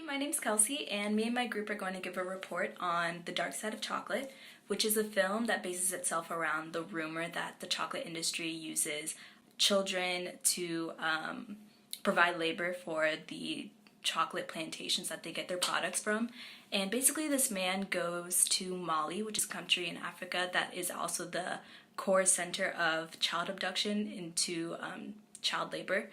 my name's Kelsey, and me and my group are going to give a report on The Dark Side of Chocolate, which is a film that bases itself around the rumor that the chocolate industry uses children to provide labor for the chocolate plantations that they get their products from. And basically this man goes to Mali, which is a country in Africa that is also the core center of child abduction into child labor.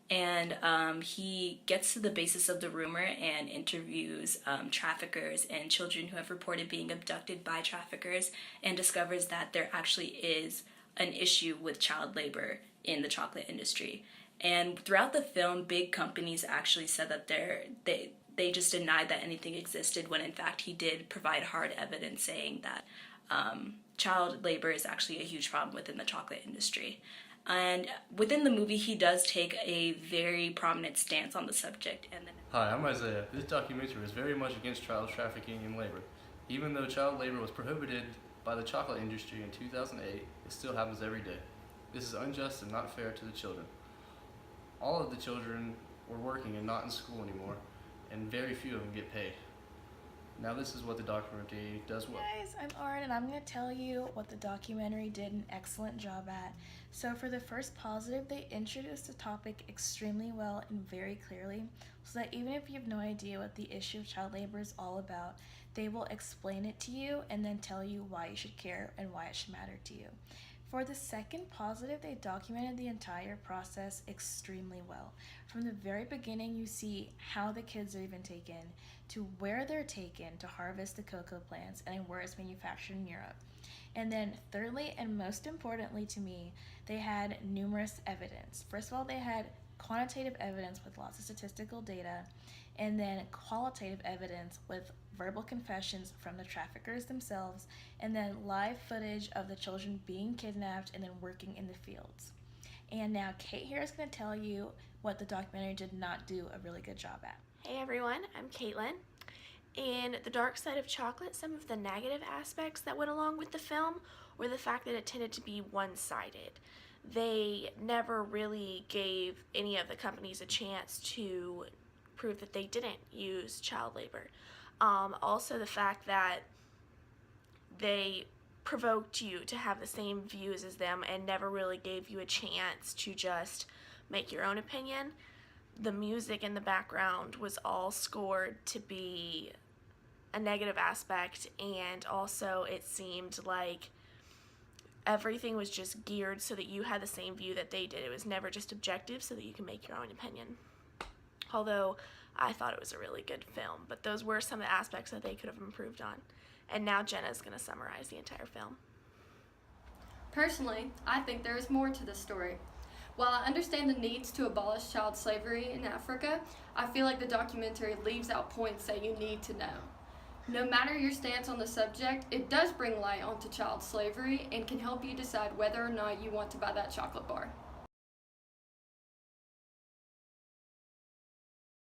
And he gets to the basis of the rumor and interviews traffickers and children who have reported being abducted by traffickers, and discovers that there actually is an issue with child labor in the chocolate industry. And throughout the film, big companies actually said that they just denied that anything existed, when in fact he did provide hard evidence saying that child labor is actually a huge problem within the chocolate industry. And within the movie, he does take a very prominent stance on the subject. Hi, I'm Isaiah. This documentary is very much against child trafficking and labor. Even though child labor was prohibited by the chocolate industry in 2008, it still happens every day. This is unjust and not fair to the children. All of the children were working and not in school anymore, and very few of them get paid. Now this is what the documentary does well. Hey guys, I'm Aaron, and I'm going to tell you what the documentary did an excellent job at. So for the first positive, they introduced the topic extremely well and very clearly, so that even if you have no idea what the issue of child labor is all about, they will explain it to you and then tell you why you should care and why it should matter to you. For the second positive, they documented the entire process extremely well. From the very beginning, you see how the kids are even taken, to where they're taken to harvest the cocoa plants, and where it's manufactured in Europe. And then thirdly, and most importantly to me, they had numerous evidence. First of all, they had quantitative evidence with lots of statistical data, and then qualitative evidence with verbal confessions from the traffickers themselves, and then live footage of the children being kidnapped and then working in the fields. And now Kate here is going to tell you what the documentary did not do a really good job at. Hey everyone, I'm Caitlin. In The Dark Side of Chocolate, some of the negative aspects that went along with the film were the fact that it tended to be one-sided. They never really gave any of the companies a chance to prove that they didn't use child labor. Also the fact that they provoked you to have the same views as them and never really gave you a chance to just make your own opinion. The music in the background was all scored to be a negative aspect, and also it seemed like everything was just geared so that you had the same view that they did. It was never just objective so that you can make your own opinion. Although I thought it was a really good film, but those were some of the aspects that they could have improved on. And now Jenna's going to summarize the entire film. Personally, I think there is more to this story. While I understand the needs to abolish child slavery in Africa, I feel like the documentary leaves out points that you need to know. No matter your stance on the subject, it does bring light onto child slavery and can help you decide whether or not you want to buy that chocolate bar.